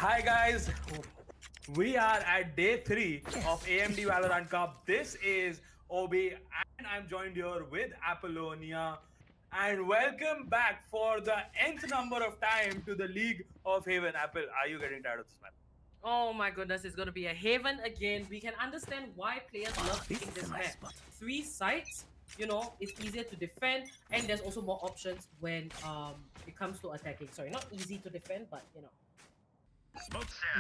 Hi guys, we are at day 3 of AMD Valorant Cup. This is Obi and I'm joined here with Apollonia. And welcome back for the nth number of time to the League of Haven. Apple, are you getting tired of this map? Oh my goodness, it's going to be a haven again. We can understand why players love picking this map. 3 sites, it's easier to defend, and there's also more options when it comes to attacking. Sorry, not easy to defend, but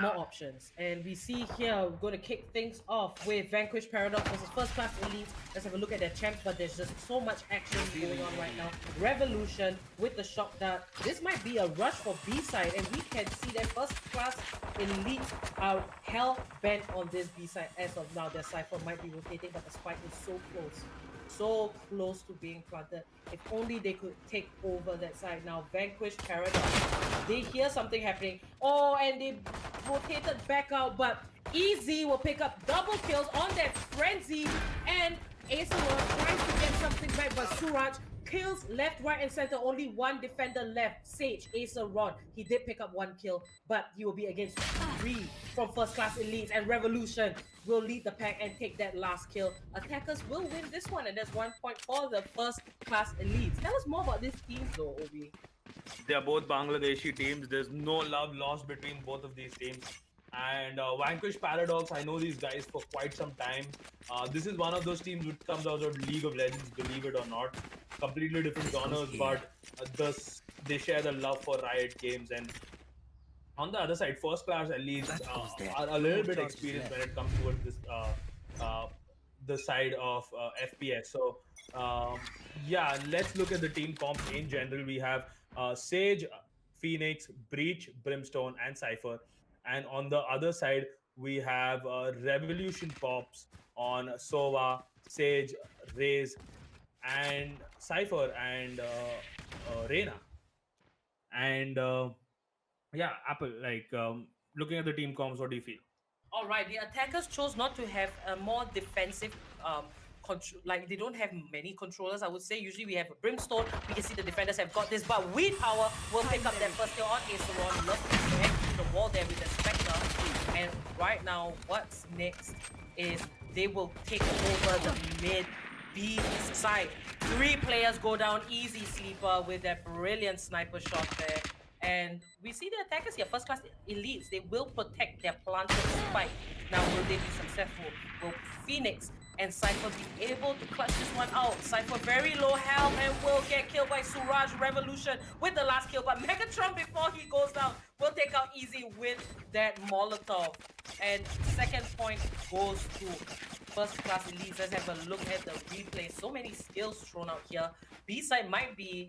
more options. And we see here, we're going to kick things off with Vanquish Paradox versus First Class Elite. Let's have a look at their champs, but there's just so much action going on right now. Revolution with the shock dart. This might be a rush for B side, and we can see that First Class Elite are hell bent on this B side as of now. Their Cypher might be rotating, but the spike is so close to being planted. If only they could take over that side. Now Vanquish Paradox, they hear something happening. Oh, and they rotated back out, but Easy will pick up double kills on that Frenzy, and Acerron tries to get something back, but Suraj kills left, right, and center. Only one defender left. Sage, Acerron. He did pick up 1 kill, but he will be against 3 from First Class Elites, and Revolution will lead the pack and take that last kill. Attackers will win this one, and that's 1 point for the First Class Elites. Tell us more about this team though, Obi. They are both Bangladeshi teams. There's no love lost between both of these teams. And Vanquish Paradox, I know these guys for quite some time. This is one of those teams which comes out of League of Legends, believe it or not. Completely different genres, but they share the love for Riot games. And on the other side, First Class Elites are a little bit experienced when it comes towards this the side of FPS. So yeah, let's look at the team comp in general. We have Sage, Phoenix, Breach, Brimstone, and Cypher. And on the other side, we have Revolution Pops on Sova, Sage, Raze, and Cypher, and Reyna. And yeah, Apple, looking at the team comps, what do you feel? All right, the attackers chose not to have a more defensive like they don't have many controllers. I would say usually we have a Brimstone. We can see the defenders have got this, but Weedpower will pick up that first kill on Acerron. Love to connect to the wall there with the Spectre. And right now, what's next is they will take over the mid B side. 3 players go down. Easy-Sleeper with that brilliant sniper shot there. And we see the attackers here, First Class Elites, they will protect their planted spike. Now, will they be successful? Will Phoenix and Cypher be able to clutch this one out? Cypher very low health and will get killed by Suraj. Revolution with the last kill, but Megatron, before he goes down, will take out Easy with that Molotov. And second point goes to First Class Elites. Let's have a look at the replay. So many skills thrown out here. B-side might be,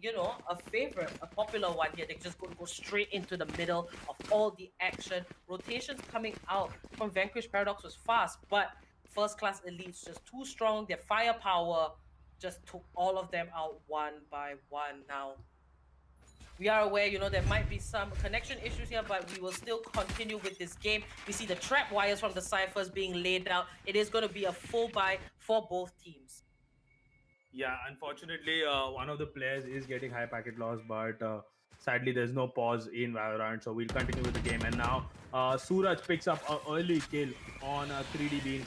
a favorite, a popular one here. They're just going to go straight into the middle of all the action. Rotations coming out from Vanquish Paradox was fast, but First Class Elites just too strong. Their firepower just took all of them out one by one. Now, we are aware, there might be some connection issues here, but we will still continue with this game. We see the trap wires from the Cyphers being laid out. It is going to be a full buy for both teams. Yeah, unfortunately, one of the players is getting high packet loss, but sadly, there's no pause in Valorant, so we'll continue with the game. And now, Suraj picks up an early kill on 3D Bean.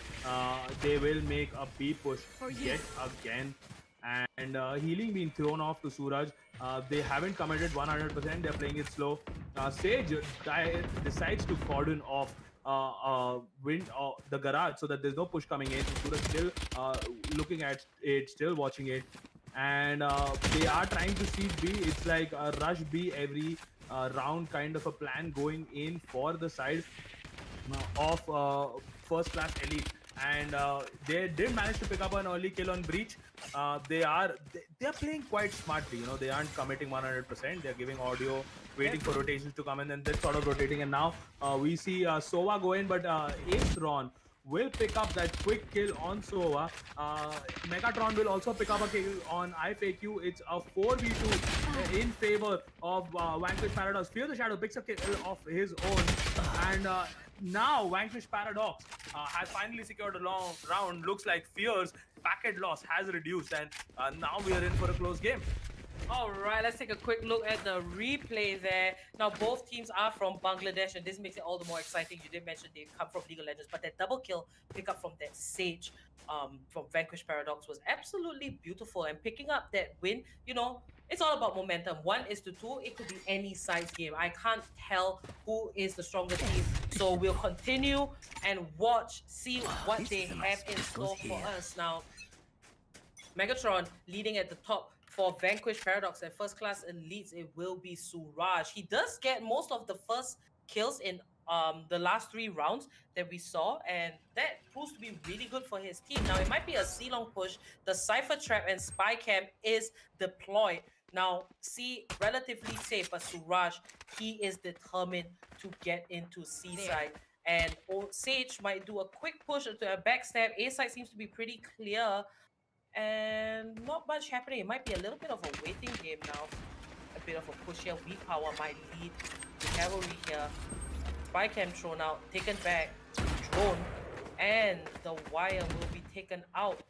They will make a B push yet again. And healing being thrown off to Suraj. They haven't committed 100%. They're playing it slow. Sage decides to cordon off the garage so that there's no push coming in. Suraj still looking at it, still watching it. And they are trying to siege B. It's like a rush B every round kind of a plan going in for the side of First Class Elite. And they did manage to pick up an early kill on Breach. They're playing quite smartly. They aren't committing 100%. They're giving audio, waiting for rotations to come in, and then sort of rotating. And now we see Sova go in, but Acerron will pick up that quick kill on Sova. Megatron will also pick up a kill on Aftab-ifakeyou. It's a 4v2 in favor of Vanquish Paradox. Fear the Shadow picks a kill of his own. And now Vanquish Paradox has finally secured a long round. Looks like Fear's packet loss has reduced, and now we are in for a close game. All right, let's take a quick look at the replay there. Now, both teams are from Bangladesh, and this makes it all the more exciting. You did mention they come from League of Legends, but that double kill pick up from that Sage from Vanquish Paradox was absolutely beautiful. And picking up that win, you know, it's all about momentum. 1-2, it could be any size game. I can't tell who is the stronger team. So we'll continue and watch, see what they have in store for us. Now, Megatron leading at the top for Vanquish Paradox and First Class Elites. It will be Suraj. He does get most of the first kills in the last 3 rounds that we saw, and that proves to be really good for his team. Now, it might be a C-long push. The Cypher Trap and Spy Cam is deployed. Now, C relatively safe, but Suraj, he is determined to get into C side. And Sage might do a quick push into a backstab. A side seems to be pretty clear, and not much happening. It might be a little bit of a waiting game now. A bit of a push here. Weedpower might lead the cavalry here. Spy cam thrown out, taken back, drone, and the wire will be taken out.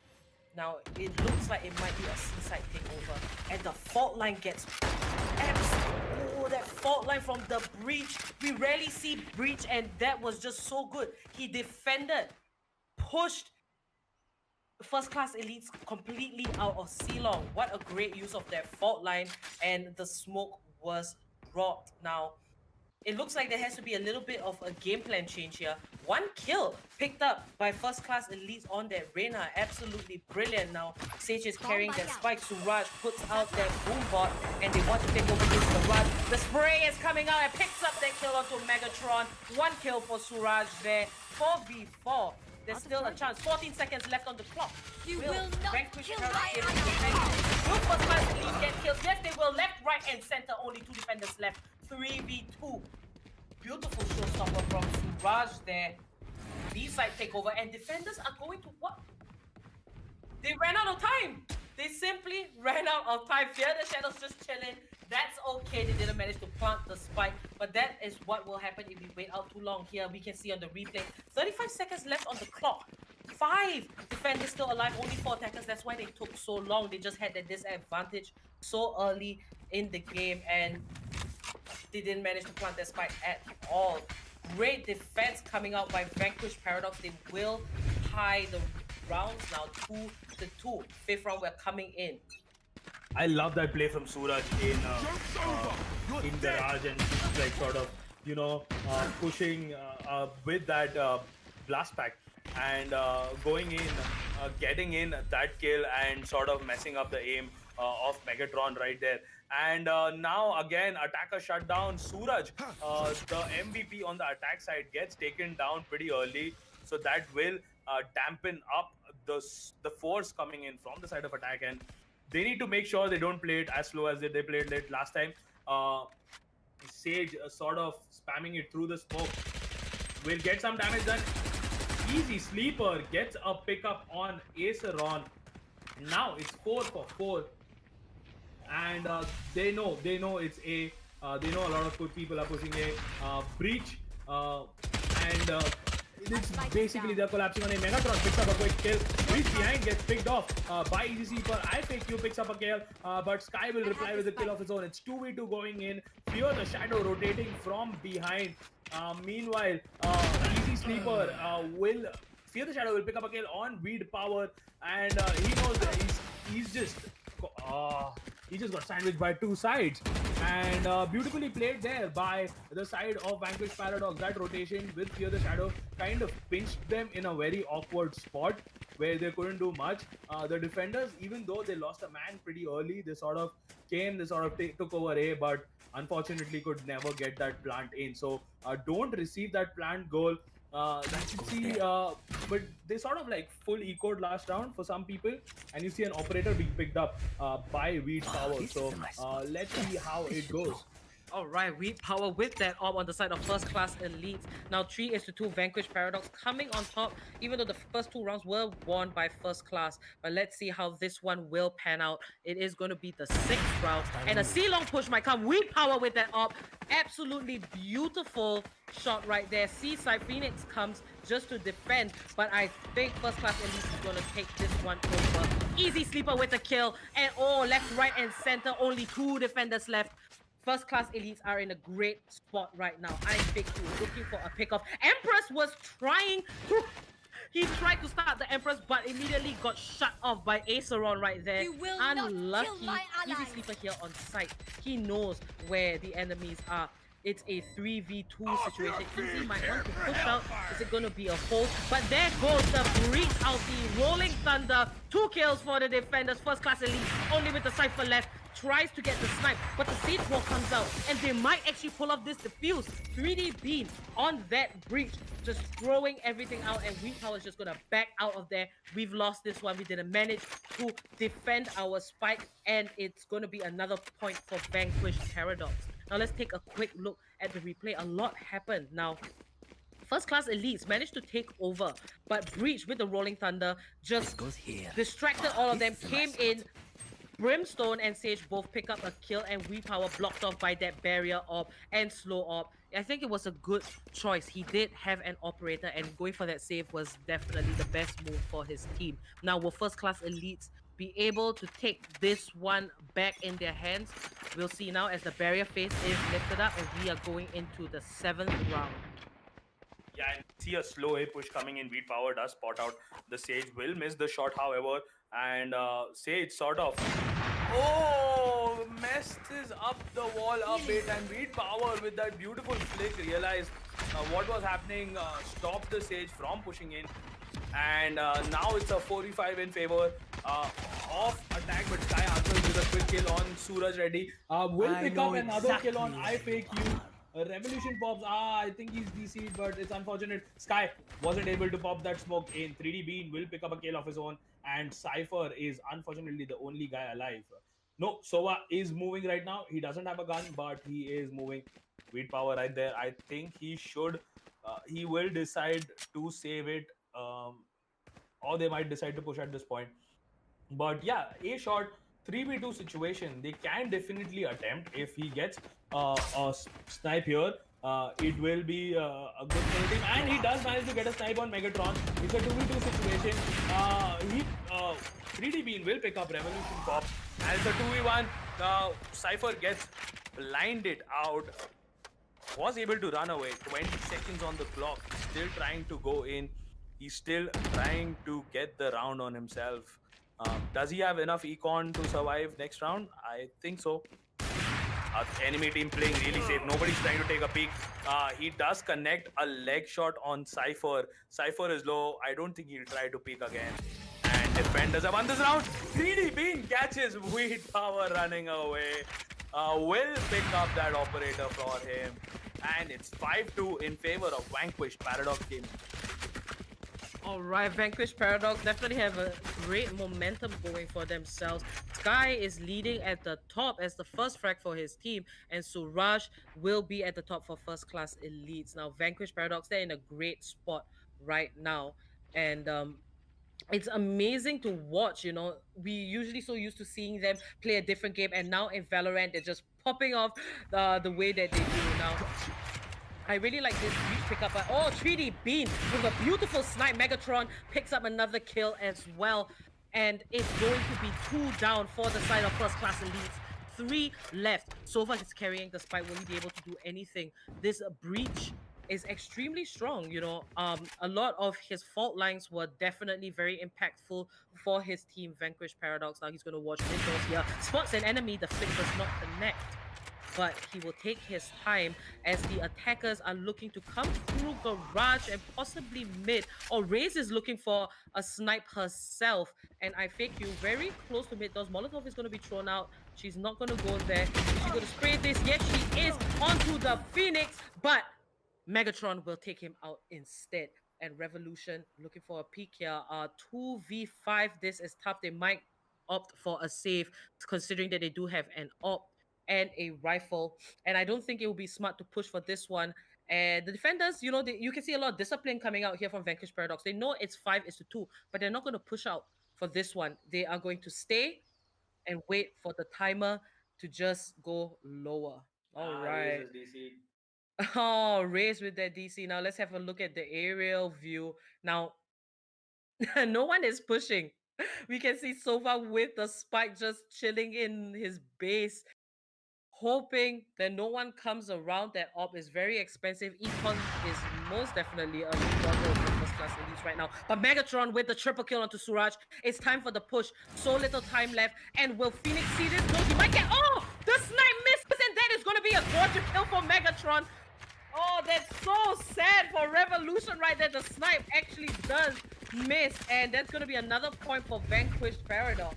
Now, it looks like it might be a seaside takeover, and the fault line gets oh, that fault line from the breach. We rarely see breach, and that was just so good. He defended, pushed First Class Elites completely out of C-Long. What a great use of that fault line, and the smoke was dropped. Now, it looks like there has to be a little bit of a game plan change here. 1 kill picked up by First Class Elites on that Reyna. Absolutely brilliant. Now, Sage is carrying that spike. Suraj puts out that boom bot, and they want to take over this Suraj. The spray is coming out and picks up that kill onto Megatron. 1 kill for Suraj there. 4v4. There's still a chance. 14 seconds left on the clock. You will not Vanquish kill Paradox my Will First Class Elite get kills? Yes, they will. Left, right, and center. Only 2 defenders left. 3v2. Beautiful showstopper from Suraj there. B-side takeover, and defenders are going to what? They ran out of time. They simply ran out of time. Fear the Shadows just chilling. That's okay. They didn't manage to plant the spike, but that is what will happen if we wait out too long. Here we can see on the replay, 35 seconds left on the clock. 5 defenders still alive, only 4 attackers. That's why they took so long. They just had that disadvantage so early in the game, and they didn't manage to plant their spike at all. Great defense coming out by Vanquish Paradox. They will tie the rounds now 2-2. 5th round, we're coming in. I love that play from Suraj in Garage, and like sort of, you know, pushing with that blast pack and going in, getting in that kill and sort of messing up the aim of Megatron right there. And now again, attacker shut down. Suraj, the MVP on the attack side, gets taken down pretty early, so that will dampen up the force coming in from the side of attack, and they need to make sure they don't play it as slow as they played it last time. Sage sort of spamming it through the smoke will get some damage done. EasySleeper gets a pickup on Aceron. Now it's 4 for 4, and they know it's A. They know a lot of good people are pushing A. Breach, and it's basically they're collapsing on a. Megatron picks up a quick kill. Breach behind gets picked off by EasySleeper. IFAQ picks up a kill, but Sky will reply with a kill of his own. It's 2v2 going in. Fear the Shadow rotating from behind. Meanwhile, EasySleeper will... Fear the Shadow will pick up a kill on Weedpower, and he knows that he's just... he just got sandwiched by 2 sides, and beautifully played there by the side of Vanquish Paradox. That rotation with Fear the Shadow kind of pinched them in a very awkward spot where they couldn't do much. The defenders, even though they lost a man pretty early, they sort of took over A, but unfortunately could never get that plant in. So don't receive that plant goal. That you see, but they sort of like full ecoed last round for some people, and you see an operator being picked up by Weedpower. So let's see how it goes. All right, Weedpower with that orb on the side of first class elites. Now 3-2 Vanquish Paradox coming on top, even though the first two rounds were won by first class. But let's see how this one will pan out. It is going to be the sixth round. And a C-long push might come. Weedpower with that orb. Absolutely beautiful shot right there. Seaside Phoenix comes just to defend, but I think first class elite is going to take this one over. Easy sleeper with the kill. And oh, left, right, and center. Only two defenders left. First class elites are in a great spot right now. I think he was looking for a pickoff. Empress was trying to. He tried to start the Empress, but immediately got shut off by Aceron right there. You will Unlucky. not kill my Easy ally. sleeper here on site. He knows where the enemies are. It's a 3v2 situation. Easy might want to push out. Is it going to be a hold? But there goes the breach out the Rolling Thunder. 2 kills for the defenders. First class elite only with the Cypher left. Tries to get the snipe, but the Siege Wall comes out, and they might actually pull off this defuse. 3D Beam on that breach, just throwing everything out, and Weedpower is just gonna back out of there. We've lost this one. We didn't manage to defend our spike, and it's gonna be another point for Vanquish Paradox. Now let's take a quick look at the replay. A lot happened. Now, first class elites managed to take over, but Breach with the Rolling Thunder just distracted all of them, came in. Brimstone and Sage both pick up a kill, and Weedpower blocked off by that barrier orb and slow orb. I think it was a good choice. He did have an operator, and going for that save was definitely the best move for his team. Now, will first class elites be able to take this one back in their hands? We'll see now as the barrier phase is lifted up, and we are going into the 7th round. Yeah, and see a slow A push coming in. Weedpower does spot out the Sage, will miss the shot, however, and Sage sort of messes up the wall a bit, and Weedpower with that beautiful flick realized what was happening, stopped the Sage from pushing in, and now it's a 4v5 in favor of attack, but Sky answers with a quick kill on Suraj Reddy. Will pick up another kill on I-Fake-You. Revolution pops. I think he's DC'd, but it's unfortunate. Sky wasn't able to pop that smoke in. 3D Bean will pick up a kill of his own, and Cypher is unfortunately the only guy alive. No, Sova is moving right now. He doesn't have a gun, but he is moving. Weedpower right there. I think he should. He will decide to save it, or they might decide to push at this point. But yeah, a shot 3v2 situation, they can definitely attempt. If he gets a snipe here, it will be a good for the team, and he does manage to get a snipe on Megatron. It's a 2v2 situation. 3D Bean will pick up Revolution Pop, and it's a 2v1. Cypher gets blinded out, was able to run away. 20 seconds on the clock, still trying to go in. He's still trying to get the round on himself. Does he have enough econ to survive next round? I think so. Enemy team playing really safe. Nobody's trying to take a peek. He does connect a leg shot on Cypher. Cypher is low. I don't think he'll try to peek again. And defenders have won this round. 3D Bean catches Weedpower running away. Will pick up that operator for him. And it's 5-2 in favor of Vanquished Paradox Gaming. Alright, Vanquish Paradox definitely have a great momentum going for themselves. Sky is leading at the top as the first frag for his team, and Suraj will be at the top for first class elites. Now, Vanquish Paradox, they're in a great spot right now. And it's amazing to watch. We usually so used to seeing them play a different game, and now in Valorant, they're just popping off the way that they do now. I really like this breach pickup, but 3D Bean with a beautiful snipe. Megatron picks up another kill as well, and it's going to be 2 down for the side of first class elites. 3 left. Sova is carrying the spike. Will he be able to do anything? This breach is extremely strong. A lot of his fault lines were definitely very impactful for his team. Vanquish Paradox. Now he's going to watch windows here. Spots an enemy. The flick does not connect, but he will take his time as the attackers are looking to come through garage and possibly mid. Raze is looking for a snipe herself, and I-Fake-You very close to mid doors. Molotov is going to be thrown out. She's not going to go there. She's going to spray this. Yes, she is onto the Phoenix, but Megatron will take him out instead. And Revolution looking for a peek here. 2v5. This is tough. They might opt for a save, considering that they do have an op. and a rifle. And I don't think it will be smart to push for this one. And the defenders, you can see a lot of discipline coming out here from Vanquish Paradox. They know it's 5-2, but they're not going to push out for this one. They are going to stay and wait for the timer to just go lower. All Raise right. his DC. Oh, Rays with their DC. Now let's have a look at the aerial view. Now, no one is pushing. We can see Sova with the spike just chilling in his base, hoping that no one comes around. That op is very expensive. Econ is most definitely a struggle for first class elites right now. But Megatron with the triple kill onto Suraj. It's time for the push. So little time left. And will Phoenix see this? No, he might get. Oh, the snipe misses, and that is going to be a gorgeous kill for Megatron. Oh, that's so sad for Revolution right there. The snipe actually does miss, and that's going to be another point for Vanquished Paradox.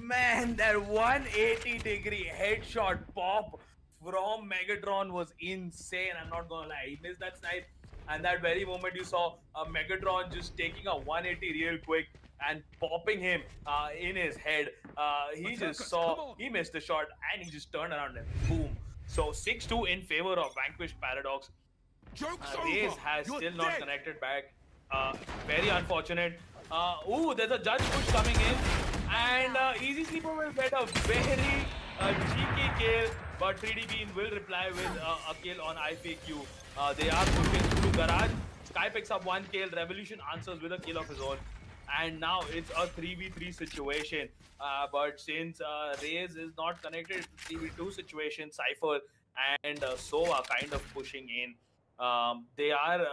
Man, that 180-degree headshot pop from Megatron was insane. I'm not gonna lie. He missed that snipe, and that very moment you saw Megatron just taking a 180 real quick and popping him in his head. He just saw, he missed the shot, and he just turned around and boom. So 6-2 in favor of Vanquished Paradox. Raze has still not connected back. Very unfortunate. Ooh, there's a judge push coming in, and EasySleeper will get a very cheeky kill, but 3D Bean will reply with a kill on IFAQ. They are pushing through Garage. Sky picks up one kill. Revolution answers with a kill of his own. And now it's a 3v3 situation. But since Raze is not connected, it's a 3v2 situation. Cypher and Sova kind of pushing in. They are.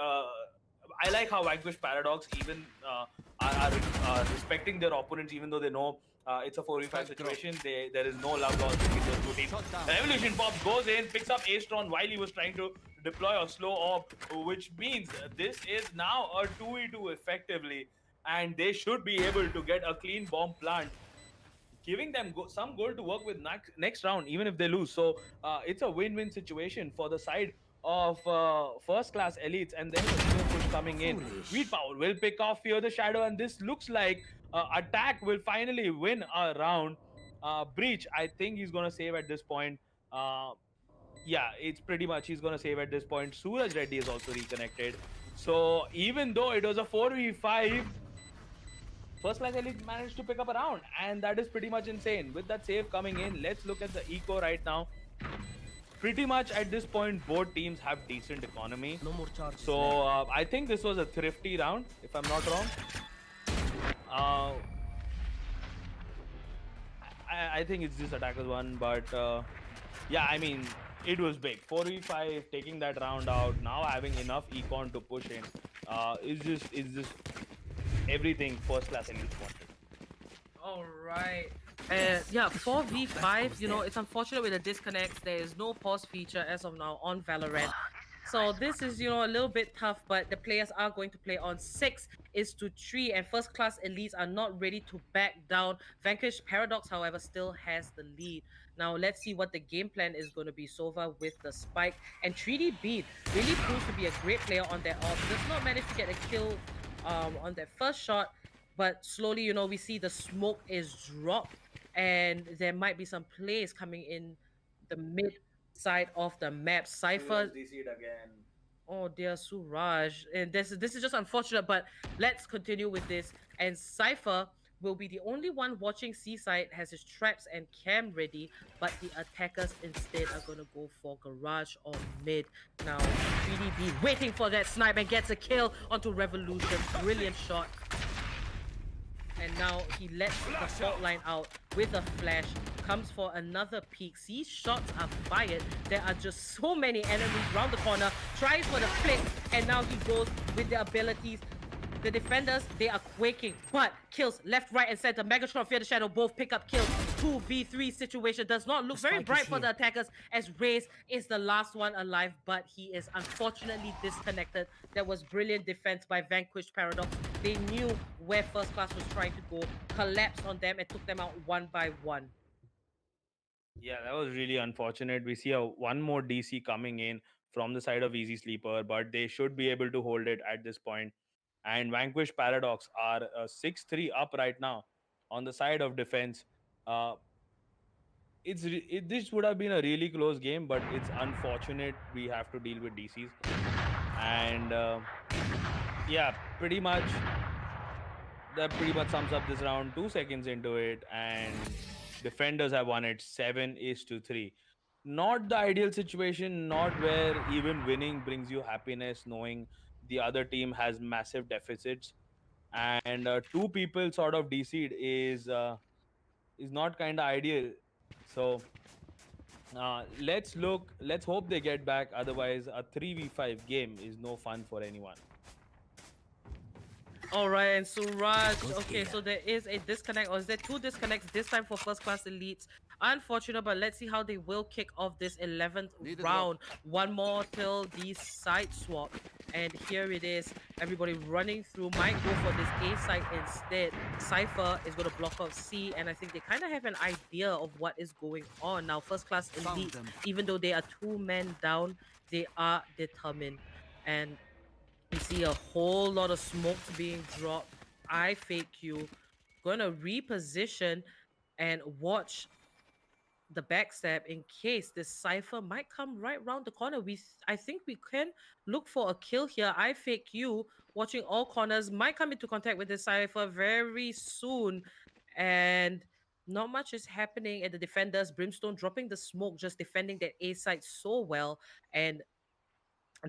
I like how Vanquish Paradox even are respecting their opponents, even though they know it's a 4v5 situation. There is no love lost between those two teams. Revolution Pops goes in, picks up Astron while he was trying to deploy a slow op, which means this is now a 2v2 effectively, and they should be able to get a clean bomb plant, giving them some goal to work with next round, even if they lose. So it's a win-win situation for the side of first class elites, and then the push coming in. Weedpower will pick off Fear the Shadow, and this looks like Attack will finally win a round. Breach, I think he's gonna save at this point. Yeah, it's pretty much he's gonna save at this point. Suraj Reddy is also reconnected. So even though it was a 4v5, First Class Elite managed to pick up a round, and that is pretty much insane. With that save coming in, let's look at the eco right now. Pretty much at this point, both teams have decent economy. No more charges. So I think this was a thrifty round, if I'm not wrong. I think it's this Attackers one, but yeah, I mean, it was big. 4v5, taking that round out, now having enough econ to push in, is just everything First Class Elite wanted. All right. Yeah, 4v5, it's unfortunate with the disconnects. There is no pause feature as of now on Valorant. So this is, a little bit tough, but the players are going to play on 6-3, and first class elites are not ready to back down. Vanquish Paradox, however, still has the lead. Now let's see what the game plan is going to be. Sova with the spike, and 3D Beat really proves to be a great player on that off. Does not manage to get a kill on that first shot, but slowly, we see the smoke is dropped, and there might be some plays coming in the mid side of the map. Cypher. DC'd again. Oh dear, Suraj. And this is just unfortunate, but let's continue with this. And Cypher will be the only one watching Seaside, has his traps and cam ready, but the attackers instead are gonna go for garage or mid. Now 3DB waiting for that snipe and gets a kill onto Revolution. Brilliant shot. And now he lets the fault line out with a flash, comes for another peek. See, shots are fired. There are just so many enemies around the corner. Tries for the flick, and now he goes with the abilities. The defenders, they are quaking, but kills left, right, and center. Megatron, Fear the Shadow both pick up kills. 2v3 situation does not look very bright for the attackers, as Raze is the last one alive, but he is unfortunately disconnected. That was brilliant defense by Vanquished Paradox. They knew where First Class was trying to go, collapsed on them, and took them out one by one. Yeah, that was really unfortunate. We see one more DC coming in from the side of EasySleeper, but they should be able to hold it at this point. And Vanquish Paradox are 6-3 up right now on the side of defense. Uh, this would have been a really close game, but it's unfortunate we have to deal with DCs. And yeah, that pretty much sums up this round. 2 seconds into it, and defenders have won it 7-3. Not the ideal situation, not where even winning brings you happiness, knowing the other team has massive deficits, and two people sort of DC'd is not kind of ideal. So let's hope they get back. Otherwise, a 3v5 game is no fun for anyone. All right, and Suraj. Okay, so there is a disconnect, or is there two disconnects this time for first class elites? Unfortunate, but let's see how they will kick off this 11th round. One more till the side swap, and here it is. Everybody running through might go for this A side instead. Cypher is going to block off C, and I think they kind of have an idea of what is going on now. First class elites, even though they are 2 men down, they are determined, and we see a whole lot of smokes being dropped. IFakeyou gonna reposition and watch the backstab in case this Cypher might come right round the corner. I think we can look for a kill here. IFakeyou watching all corners might come into contact with the Cypher very soon, and not much is happening at the defenders. Brimstone dropping the smoke, just defending that A side so well, and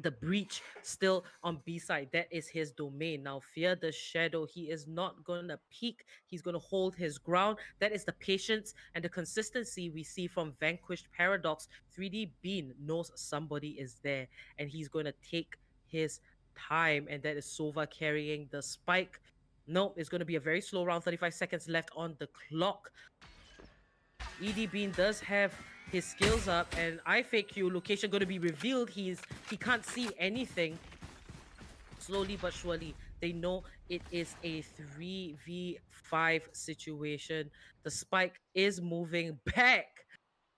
the breach still on B side. That is his domain. Now, fear the shadow. He is not gonna peek. He's gonna hold his ground. That is the patience and the consistency we see from Vanquished Paradox. 3D Bean knows somebody is there, and he's gonna take his time. And that is Sova carrying the spike. Nope, it's gonna be a very slow round. 35 seconds left on the clock. ED Bean does have his skills up, and IFakeyou location going to be revealed. He can't see anything. Slowly but surely, they know it is a 3v5 situation. The spike is moving back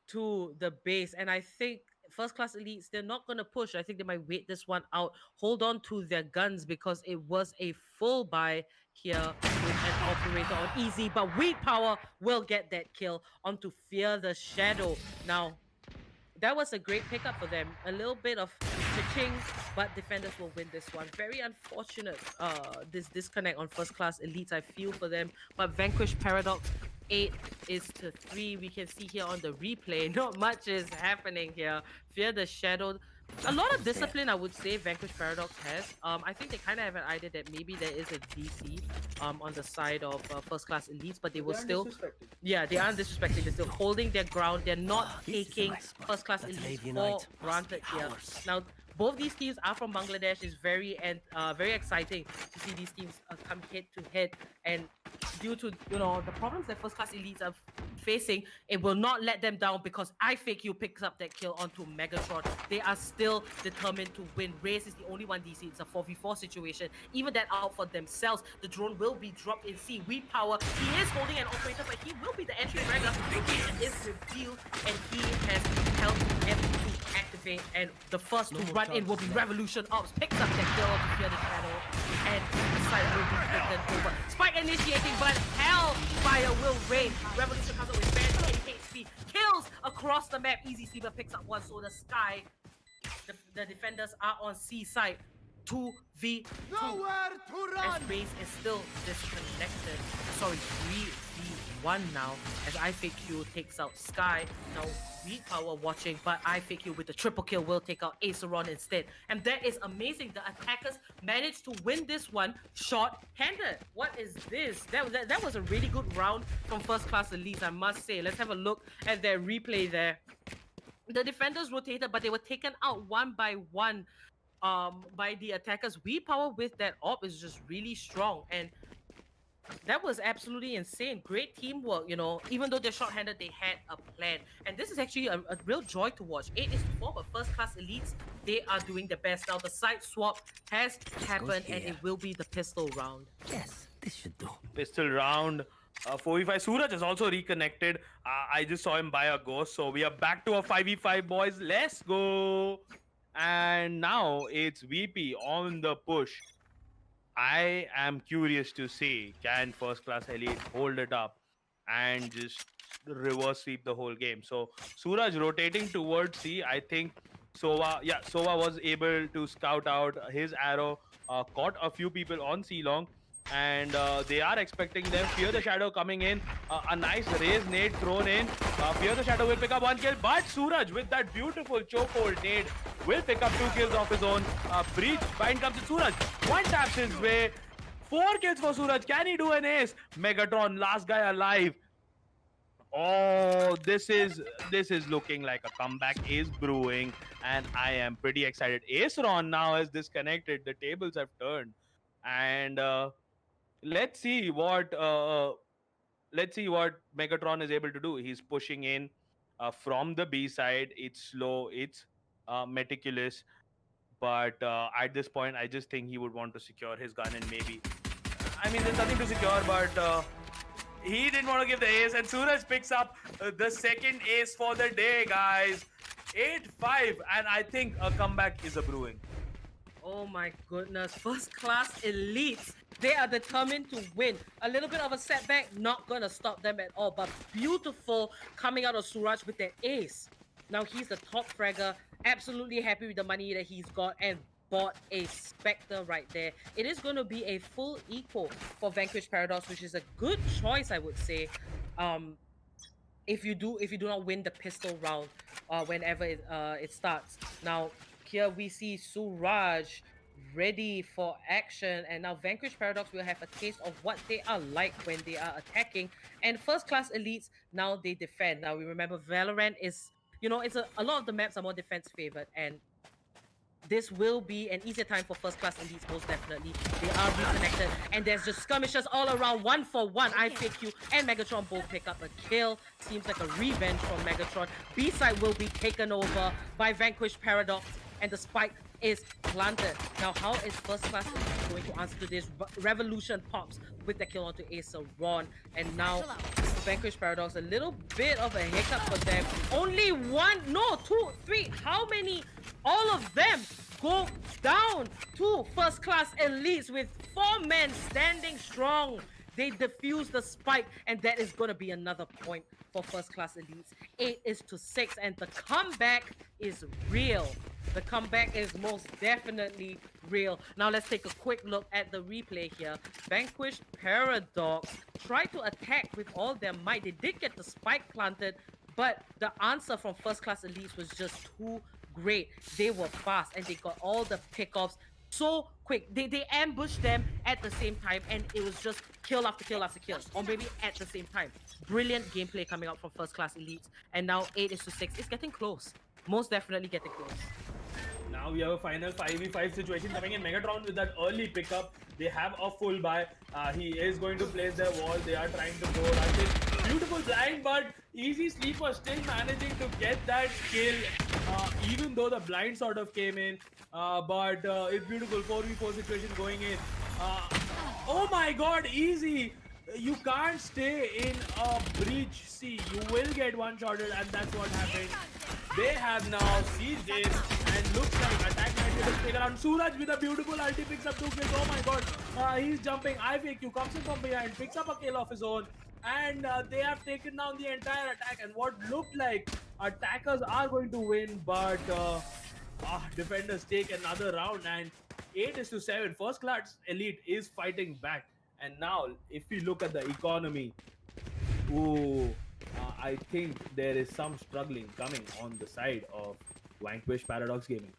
to the base, and I think first class elites, they're not going to push. I think they might wait this one out, hold on to their guns, because it was a full buy here with an operator on easy, but Weedpower will get that kill onto Fear the Shadow. Now, that was a great pickup for them. A little bit of cha-ching, but defenders will win this one. Very unfortunate, this disconnect on first class elites. I feel for them, but Vanquish Paradox 8-3. We can see here on the replay, not much is happening here. Fear the Shadow. A lot of discipline, I would say, Vanquish Paradox has. I think they kind of have an idea that maybe there is a DC on the side of first class elites, but they will still, yeah, they aren't disrespecting. They're still holding their ground. They're not taking first class elites for granted here. Now, both these teams are from Bangladesh. It's very exciting to see these teams come head to head. And due to the problems that first class elites are facing, it will not let them down, because IFakeyou picks up that kill onto Megatron. They are still determined to win. Raze is the only one DC. It's a 4v4 situation. Even that out for themselves. The drone will be dropped in C. Weedpower, he is holding an operator, but he will be the entry fragger. Location is revealed, and he has helped M2 activate, and the first to run in will be Revolution Ops. Picks up that kill to Fear the Shadow, and the site will be taken over. Spike initiating, but Hellfire will raid. Revolution comes up with band 8 HP. Kills across the map. Easy-Sleeper picks up one, so the sky. The defenders are on C side. 2v2. Nowhere to run! As Raze is still disconnected. Sorry, 3v1 now. As IFakeyou takes out Sky. Now, Weedpower watching, but IFakeyou with the triple kill will take out Aceron instead. And that is amazing. The attackers managed to win this one short-handed. What is this? That was a really good round from first class elites, I must say. Let's have a look at their replay there. The defenders rotated, but they were taken out one by one by the attackers. Weedpower with that op is just really strong, and that was absolutely insane. Great teamwork, even though they're short-handed, they had a plan, and this is actually a real joy to watch. 8-4, but first class elites, they are doing the best. Now the side swap has happened, and it will be the pistol round. Yes, this should do. Pistol round. 4v5. Suraj is also reconnected. I just saw him buy a ghost, so we are back to a 5v5, boys. Let's go. And now it's VP on the push. I am curious to see, can first class elite hold it up and just reverse sweep the whole game. So Suraj rotating towards C. I think Sova was able to scout out his arrow, caught a few people on C long, and they are expecting them. Fear the Shadow coming in, a nice raise nade thrown in. Fear the Shadow will pick up one kill, but Suraj with that beautiful chokehold nade will pick up 2 kills of his own. Breach bind comes to Suraj, one taps his way. 4 kills for Suraj. Can he do an ace? Megatron, last guy alive. Oh, this is looking like a comeback is brewing, and I am pretty excited. Aceron now has disconnected. The tables have turned, and let's see what Megatron is able to do. He's pushing in from the B side. It's slow. It's meticulous, but at this point, I just think he would want to secure his gun and maybe. I mean, there's nothing to secure, but. He didn't want to give the ace, and Suraj picks up the second ace for the day, guys. 8-5, and I think a comeback is a brewing. Oh my goodness. First class elites. They are determined to win. A little bit of a setback, not going to stop them at all. But beautiful coming out of Suraj with that ace. Now he's the top fragger. Absolutely happy with the money that he's got and bought a Spectre right there. It is going to be a full eco for Vanquish Paradox, which is a good choice, I would say. If you do not win the pistol round whenever it starts. Now here we see Suraj ready for action, and now Vanquish Paradox will have a taste of what they are like when they are attacking. And first class elites, now they defend. Now we remember Valorant is, it's a lot of the maps are more defense favored, and this will be an easier time for first class elites, most definitely. They are reconnected, and there's just skirmishes all around. 1-for-1. IFAQ and Megatron both pick up a kill. Seems like a revenge from Megatron. B side will be taken over by Vanquish Paradox, and the spike is planted. Now, how is first class elites going to answer to this? Revolution pops with the kill onto Aceron, and now Vanquish Paradox, a little bit of a hiccup for them. Only one, no, 2, 3. How many? All of them go down to first class elites with 4 men standing strong. They defuse the spike, and that is going to be another point for first class elites. 8-6, and the comeback is real. The comeback is most definitely real. Now let's take a quick look at the replay here. Vanquish Paradox tried to attack with all their might. They did get the spike planted, but the answer from first class elites was just too great. They were fast, and they got all the pickoffs so quick. They ambushed them at the same time, and it was just kill after kill after kill, or maybe at the same time. Brilliant gameplay coming out from first class elites, and now 8-6. It's getting close. Most definitely getting close. Now we have a final 5v5 situation coming in. Megatron with that early pickup. They have a full buy. He is going to place their wall. They are trying to go rush it. Beautiful blind, but EasySleeper still managing to get that kill, even though the blind sort of came in. But it's beautiful 4v4 situation going in. Oh my god, Easy! You can't stay in a breach. See, you will get one-shotted, and that's what happened. They have now sieged in, and looks like attack might be able to take around. Suraj with a beautiful ulti picks up 2 kills. Oh my god, he's jumping. IFAQ comes in from behind, picks up a kill of his own, and they have taken down the entire attack. And what looked like attackers are going to win, but defenders take another round, and 8-7. First class elite is fighting back. And now, if we look at the economy, I think there is some struggling coming on the side of Vanquish Paradox Gaming.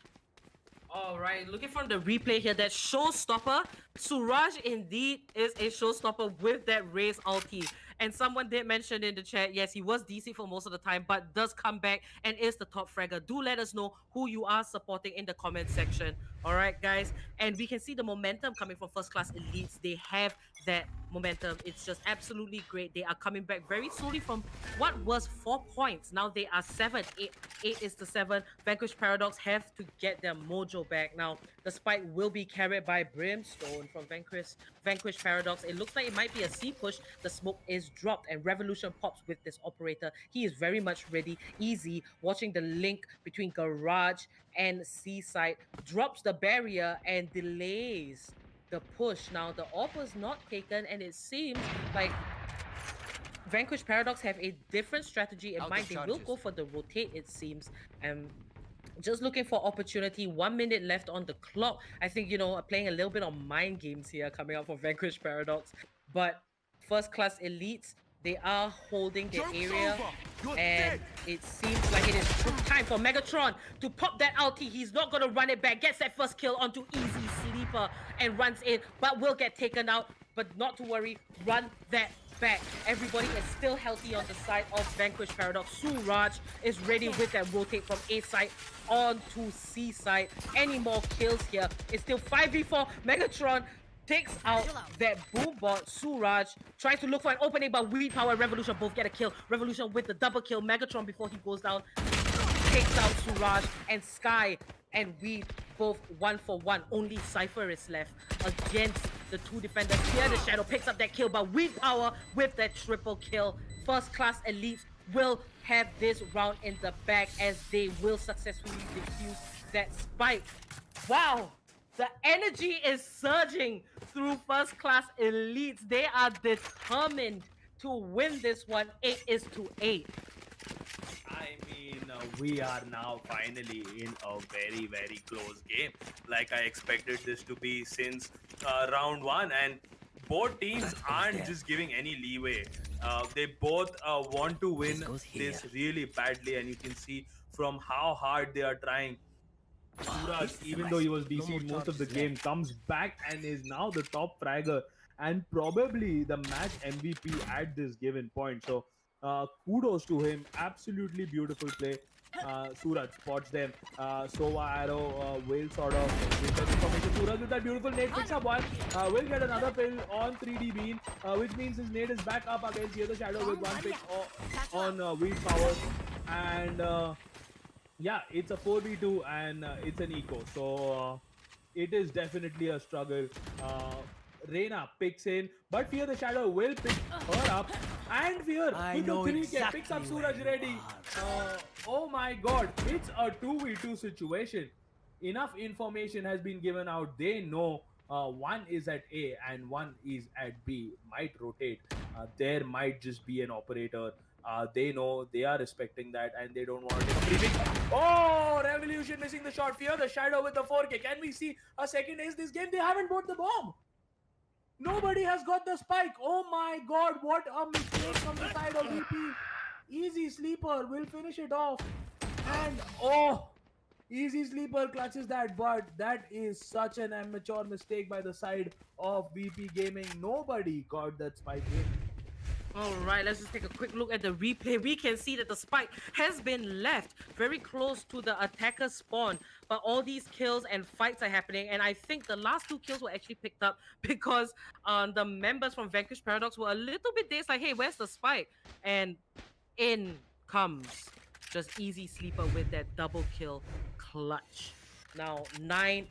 Alright, looking from the replay here, that showstopper, Suraj indeed is a showstopper with that raise ulti. And someone did mention in the chat, yes, he was DC for most of the time, but does come back and is the top fragger. Do let us know who you are supporting in the comment section. Alright, guys. And we can see the momentum coming from first class elites. They have that momentum. It's just absolutely great. They are coming back very slowly from what was 4 points. Now they are 7. 8-7. Vanquish Paradox have to get their mojo back. Now, the spike will be carried by Brimstone from Vanquish Paradox. It looks like it might be a C push. The smoke is dropped, and Revolution pops with this operator. He is very much ready. Easy, watching the link between Garage and Seaside, drops the barrier and delays the push. Now the AWP was not taken, and it seems like Vanquish Paradox have a different strategy in Out mind. of They will charges. go for the rotate, it seems. Just looking for opportunity. 1 minute left on the clock. I think, playing a little bit of mind games here coming up for Vanquish Paradox. But first class elites, they are holding the Joke's area. over. You're And dead. it seems like it is time for Megatron to pop that ulti. He's not going to run it back. Gets that first kill onto Easy Sleeper and runs in, but will get taken out. But not to worry, run that back. Everybody is still healthy on the side of Vanquish Paradox. Suraj is ready with that rotate from A side on to C side. Any more kills here? It's still 5v4. Megatron takes out that boombot. Suraj tries to look for an opening, but Weedpower and Revolution both get a kill. Revolution with the double kill. Megatron, before he goes down, takes out Suraj, and Sky and Weed both 1-for-1. Only Cypher is left against the two defenders. Here the Shadow picks up that kill, but Weedpower with that triple kill. First class elites will have this round in the bag as they will successfully defuse that spike. Wow, the energy is surging through first class elites. They are determined to win this one. 8-8. I mean, we are now finally in a very, very close game. Like I expected this to be since round one, and both teams aren't just giving any leeway. They both want to win this really badly, and you can see from how hard they are trying. Suraj, even though he was DC'd most of the game, comes back and is now the top fragger and probably the match MVP at this given point. So kudos to him. Absolutely beautiful play. Suraj spots them. Sova Arrow will sort of give that information. Suraj with that beautiful nade picks up one. Will get another pill on 3D Bean, which means his nade is back up against the other Shadow with one pick on Weedpower. And yeah, it's a 4v2 and it's an eco. So it is definitely a struggle. Reina picks in, but Fear the Shadow will pick her up. And Fear with the 3K picks up Suraj ready. Oh my god, it's a 2v2 situation. Enough information has been given out. They know one is at A and one is at B. Might rotate. There might just be an operator. They know, they are respecting that, and they don't want to take a briefing. Oh, Revolution missing the shot. Fear the Shadow with the 4K. Can we see a second ace this game? They haven't bought the bomb. Nobody has got the spike. Oh my god, what a mistake from the side of VP. Easy Sleeper will finish it off. And oh, Easy Sleeper clutches that, but that is such an amateur mistake by the side of VP Gaming. Nobody got that spike in. All right, let's just take a quick look at the replay. We can see that the spike has been left very close to the attacker spawn, but all these kills and fights are happening, and I think the last two kills were actually picked up because the members from Vanquish Paradox were a little bit dazed, like, hey, where's the spike? And in comes just Easy Sleeper with that double kill clutch. Now 9-8.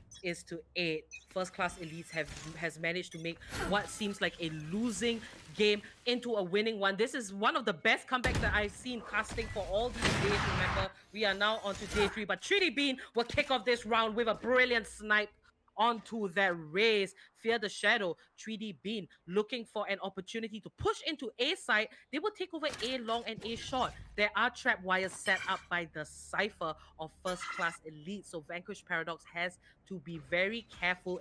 First class elites has managed to make what seems like a losing game into a winning one. This is one of the best comebacks that I've seen casting for all these days. Remember, we are now on to day 3, but 3D Bean will kick off this round with a brilliant snipe onto that raise. Fear the Shadow. 3D Bean looking for an opportunity to push into A side. They will take over A long and A short. There are trap wires set up by the Cypher of first class elite, so Vanquish Paradox has to be very careful.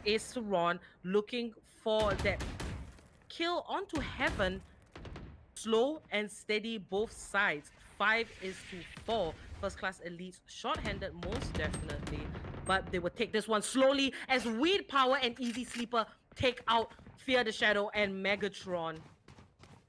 Aceron looking for that kill onto Heaven. Slow and steady both sides. 5-4. First class elites short-handed most definitely, but they will take this one slowly as Weedpower and Easy Sleeper take out Fear the Shadow and Megatron.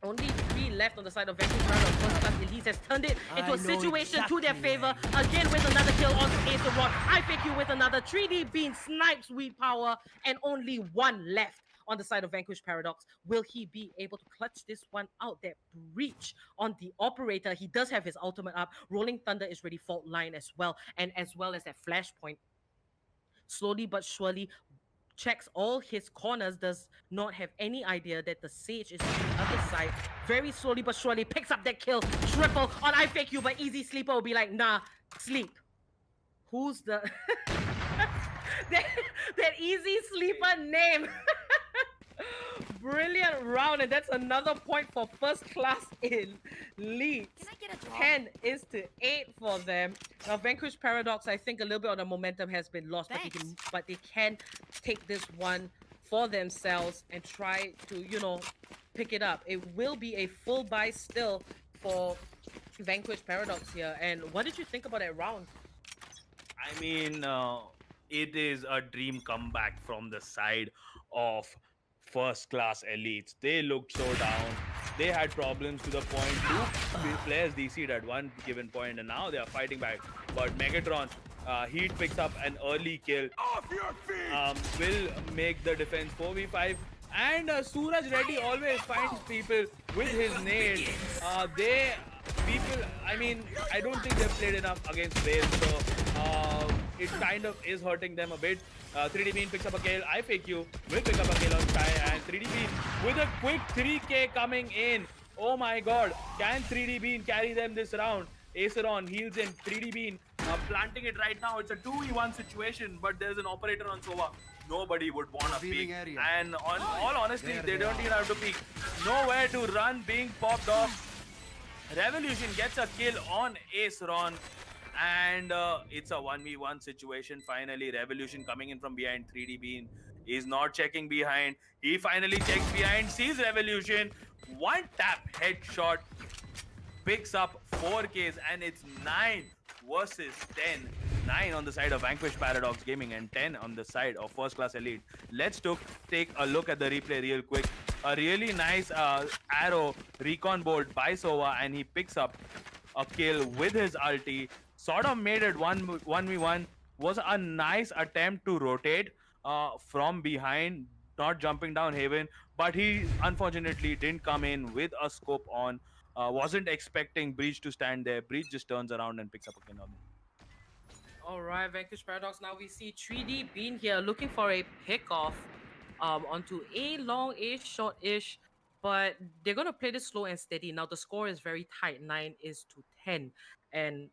Only 3 left on the side of Vanquish Paradox. First class elites has turned it into a situation to their favor. Again with another kill onto Aceron. IFAQ with another. 3D Bean snipes Weedpower, and only 1 left on the side of Vanquish Paradox. Will he be able to clutch this one out? That breach on the operator. He does have his ultimate up. Rolling Thunder is ready, fault line as well. And as well as that flashpoint. Slowly but surely checks all his corners, does not have any idea that the Sage is on the other side. Very slowly but surely picks up that kill. Triple on IFAQ, but Easy Sleeper will be like, nah, sleep. Who's the... that Easy Sleeper name? brilliant round, and that's another point for first class in leads. 10-8 for them. Now, Vanquish Paradox, I think a little bit of the momentum has been lost, but they can take this one for themselves and try to, you know, pick it up. It will be a full buy still for Vanquish Paradox here. And what did you think about that round? I mean, it is a dream comeback from the side of first class elites. They looked so down. They had problems to the point two players DC'd at one given point, and now they are fighting back. But Megatron, he picks up an early kill. Off your feet! Will make the defense 4v5. And Suraj Reddy always finds people with his nade. I mean, I don't think they've played enough against Wales, so it kind of is hurting them a bit. 3D Bean picks up a kill. IFakeyou will pick up a kill on Sky, and 3D Bean with a quick 3k coming in. Oh my god, can 3D Bean carry them this round? Aceron heals him. 3D Bean planting it right now. It's a 2v1 situation, but there's an operator on Sova. Nobody would want to peek. And on all honesty, they don't even have to peek. Nowhere to run being popped off. Revolution gets a kill on Aceron. And it's a 1v1 situation. Finally, Revolution coming in from behind. 3D Bean is not checking behind. He finally checks behind, sees Revolution. One tap headshot. Picks up 4Ks, and it's 9 versus 10. 9 on the side of Vanquish Paradox Gaming and 10 on the side of First Class Elite. Let's take a look at the replay real quick. A really nice arrow recon bolt by Sova, and he picks up a kill with his ulti. Sort of made it 1v1. Was a nice attempt to rotate from behind, not jumping down Haven, but he unfortunately didn't come in with a scope on. Wasn't expecting Breach to stand there. Breach just turns around and picks up a kill on him. Alright, Vanquish Paradox. Now we see 3D Bean here looking for a pick-off onto A long, A short-ish. But they're going to play this slow and steady. Now the score is very tight. 9-10. And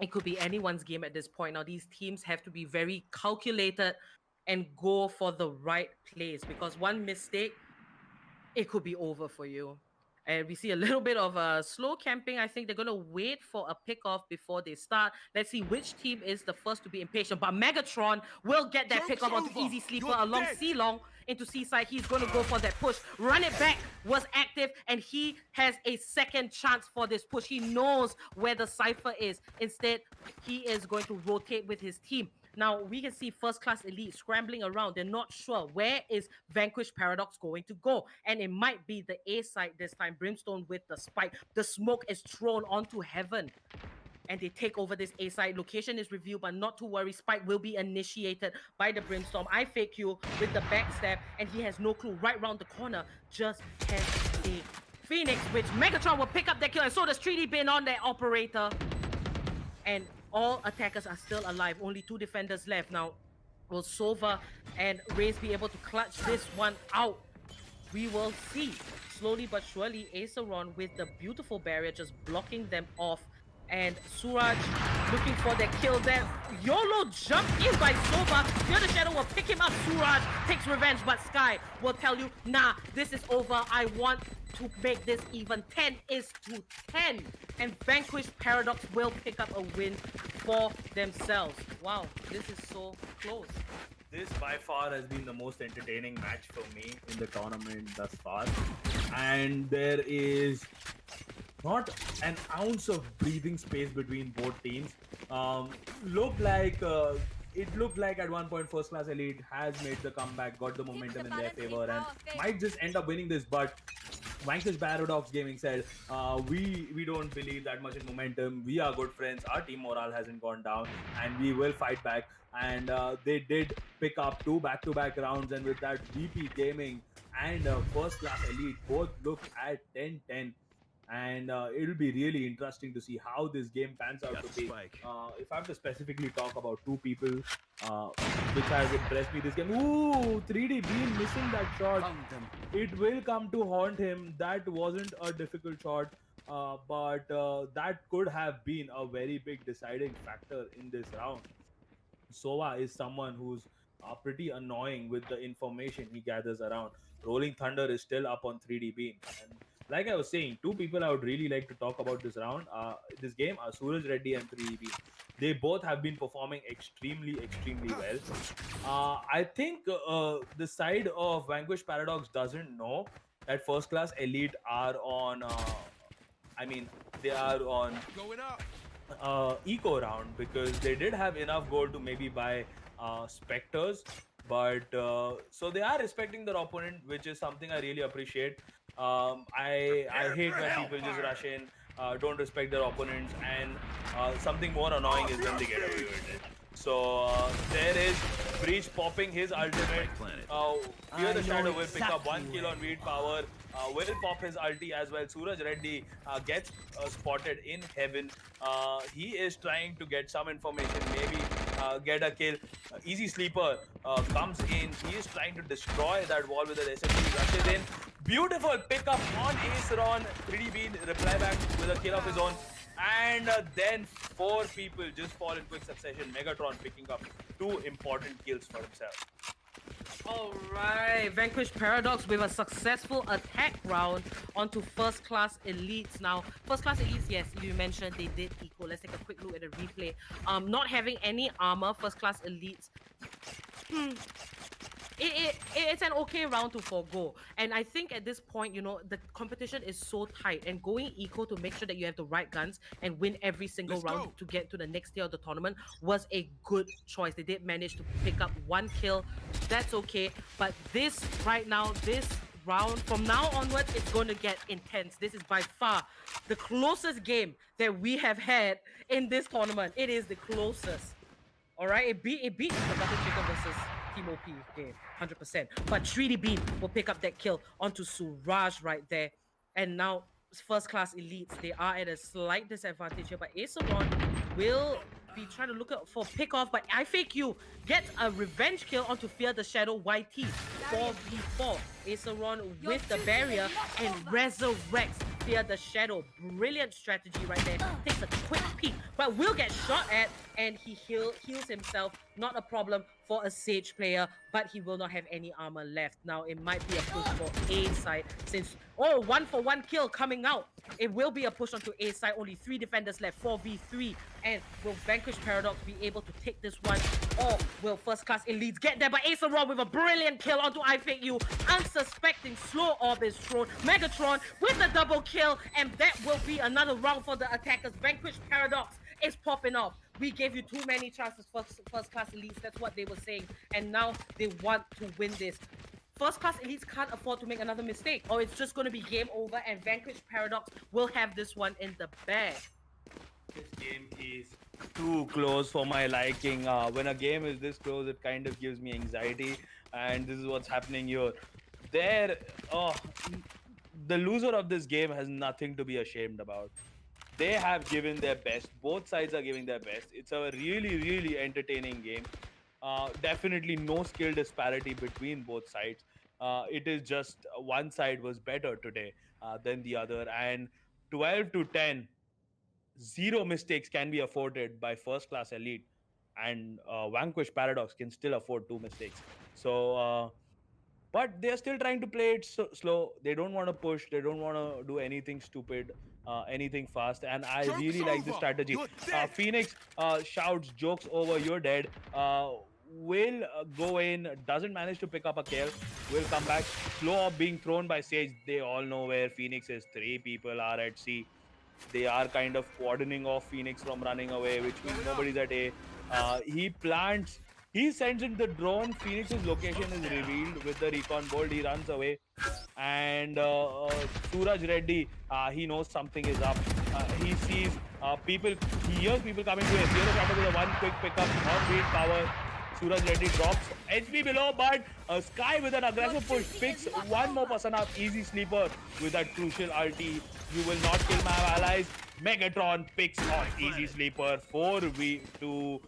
it could be anyone's game at this point. Now these teams have to be very calculated and go for the right plays. Because one mistake, it could be over for you. And we see a little bit of slow camping. I think they're going to wait for a pick-off before they start. Let's see which team is the first to be impatient. But Megatron will get that pick-off onto Eezeesleeper along C-Long into C-side. He's going to go for that push. Run it back was active, and he has a second chance for this push. He knows where the Cypher is. Instead, he is going to rotate with his team. Now, we can see First Class Elite scrambling around. They're not sure where is Vanquish Paradox going to go. And it might be the A side this time. Brimstone with the spike. The smoke is thrown onto Heaven. And they take over this A side. Location is revealed, but not to worry. Spike will be initiated by the Brimstone. IFakeyou with the backstab. And he has no clue. Right round the corner. Just has a Phoenix, which Megatron will pick up that kill. And so does 3D Bin on that operator. And all attackers are still alive. Only 2 defenders left. Now, will Sova and Raze be able to clutch this one out? We will see. Slowly but surely, Aceron with the beautiful barrier just blocking them off. And Suraj looking for the kill there. YOLO jump in by Sova. Fear the Shadow will pick him up. Suraj takes revenge, but Sky will tell you, nah, this is over. I want to make this even. 10-10. And Vanquish Paradox will pick up a win for themselves. Wow, this is so close. This by far has been the most entertaining match for me in the tournament thus far. And there is not an ounce of breathing space between both teams. It looked like at one point First Class Elite has made the comeback, got the momentum in their favor, and might just end up winning this. But Vanquish Paradox Gaming said, we don't believe that much in momentum. We are good friends. Our team morale hasn't gone down, and we will fight back. And they did pick up 2 back-to-back rounds, and with that, VP Gaming and First Class Elite both look at 10-10. And it'll be really interesting to see how this game pans out to be. If I have to specifically talk about 2 people which has impressed me this game. Ooh, 3D Bean missing that shot. It will come to haunt him. That wasn't a difficult shot, but that could have been a very big deciding factor in this round. Sova is someone who's pretty annoying with the information he gathers around. Rolling Thunder is still up on 3D Beam. And like I was saying, two people I would really like to talk about this game are Suraj Reddy and 3D Beam. They both have been performing extremely well. I think the side of Vanquish Paradox doesn't know that First Class Elite are on. I mean, they are on Going up. eco round because they did have enough gold to maybe buy specters, but so they are respecting their opponent, which is something I really appreciate. I hate when people just rush in, don't respect their opponents, and something more annoying is when they get away with it. So there is Breach popping his ultimate. Fear the Shadow will pick up 1 kill on Weedpower. Will pop his ulti as well. Suraj Reddy gets spotted in heaven. He is trying to get some information, maybe get a kill. EasySleeper comes in. He is trying to destroy that wall with an SMG. Rushes in. Beautiful pickup on Aceron. 3D Bean reply back with a kill of his own. And then 4 people just fall in quick succession. Megatron picking up 2 important kills for himself. Alright, Vanquish Paradox with a successful attack round onto First Class Elites. Now, First Class Elites, yes, you mentioned they did equal. Let's take a quick look at the replay. Not having any armor, First Class Elites. It's an okay round to forego, and I think at this point, you know, the competition is so tight, and going eco to make sure that you have the right guns and win every single round to get to the next tier of the tournament was a good choice. They did manage to pick up 1 kill. That's okay, but this right now, this round from now onwards, it's going to get intense. This is by far the closest game that we have had in this tournament. It is the closest. All right, it beat the Butter Chicken versus Team OP game, 100%. But 3D Beam will pick up that kill onto Suraj right there. And now, First Class Elites, they are at a slight disadvantage here. But Aceron will be trying to look out for pick off. But IFakeyou gets a revenge kill onto Fear the Shadow YT. 4v4. Aceron with the barrier and resurrects Fear the Shadow. Brilliant strategy right there. Takes a quick peek, but will get shot at, and he heals himself. Not a problem for a Sage player, but he will not have any armor left. Now, it might be a push for A side since, 1-for-1 kill coming out. It will be a push onto A side. Only 3 defenders left, 4v3. And will Vanquish Paradox be able to take this one? Or will First Class Elites get there? But Aceron with a brilliant kill onto IFakeyou. Unsuspecting slow orb is thrown. Megatron with a double kill. And that will be another round for the attackers. Vanquish Paradox is popping off. We gave you too many chances for First Class Elites. That's what they were saying. And now they want to win this. First Class Elites can't afford to make another mistake, or it's just going to be game over, and Vanquish Paradox will have this one in the bag. This game is too close for my liking. When a game is this close, it kind of gives me anxiety, and this is what's happening here. The loser of this game has nothing to be ashamed about. They have given their best. Both sides are giving their best. It's a really entertaining game. Definitely no skill disparity between both sides. It is just one side was better today than the other. And 12-10, 0 mistakes can be afforded by First Class Elite. And Vanquish Paradox can still afford 2 mistakes. So, but they're still trying to play it slow. They don't want to push. They don't want to do anything stupid. Anything fast, and I really like this strategy. Phoenix shouts, "Jokes over, you're dead." Will go in, doesn't manage to pick up a kill. Will come back. Slow up being thrown by Sage. They all know where Phoenix is. 3 people are at C. They are kind of cordoning off Phoenix from running away, which means nobody's at A. He plants. He sends in the drone. Phoenix's location is revealed with the recon bolt. He runs away. And Suraj Reddy, he knows something is up. He sees people, he hears people coming to him. Here is after with a 1 quick pickup on Weedpower. Suraj Reddy drops HP below, but Sky with an aggressive push picks 1 more person up. EasySleeper with that crucial ulti. You will not kill my allies. Megatron picks on EasySleeper. 4v2.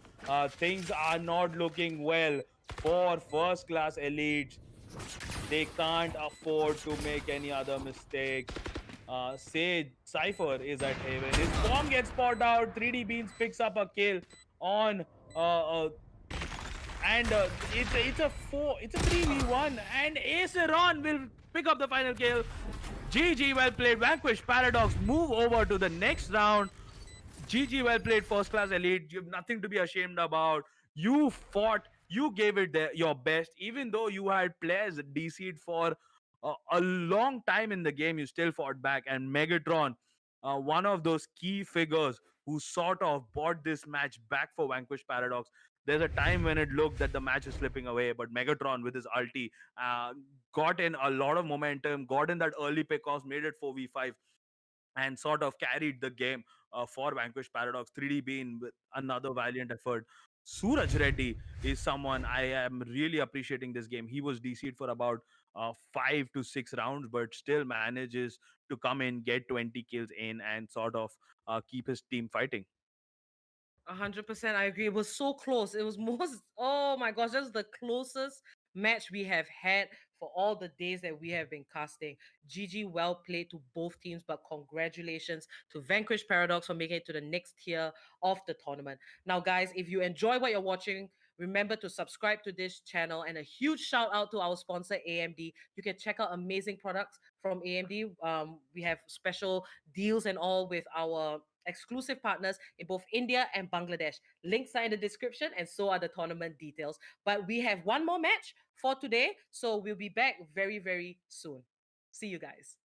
Things are not looking well for First Class Elites. They can't afford to make any other mistake. Sage Cypher is at Haven. His bomb gets spotted out. 3D Beans picks up a kill on and it's a 3v1, and Aceron will pick up the final kill. GG, well played. Vanquish Paradox move over to the next round. GG, well played, first class elite. You have nothing to be ashamed about. You fought, you gave it your best, even though you had players DC'd for a long time in the game. You still fought back, and Megatron, one of those key figures who sort of brought this match back for Vanquish Paradox. There's a time when it looked that the match is slipping away, but Megatron with his ulti got in a lot of momentum, got in that early pickoffs, made it 4v5, and sort of carried the game for Vanquish Paradox. 3D Bean with another valiant effort. Suraj Reddy is someone I am really appreciating this game. He was DC'd for about 5 to 6 rounds, but still manages to come in, get 20 kills in, and sort of keep his team fighting. 100%, I agree. It was so close. It was most, oh my gosh, that's the closest match we have had for all the days that we have been casting. GG, well played to both teams, but congratulations to Vanquish Paradox for making it to the next tier of the tournament. Now, guys, if you enjoy what you're watching, remember to subscribe to this channel, and a huge shout out to our sponsor AMD. You can check out amazing products from AMD. We have special deals and all with our exclusive partners in both India and Bangladesh. Links are in the description, and so are the tournament details. But we have one more match for today, so we'll be back very, very soon. See you guys.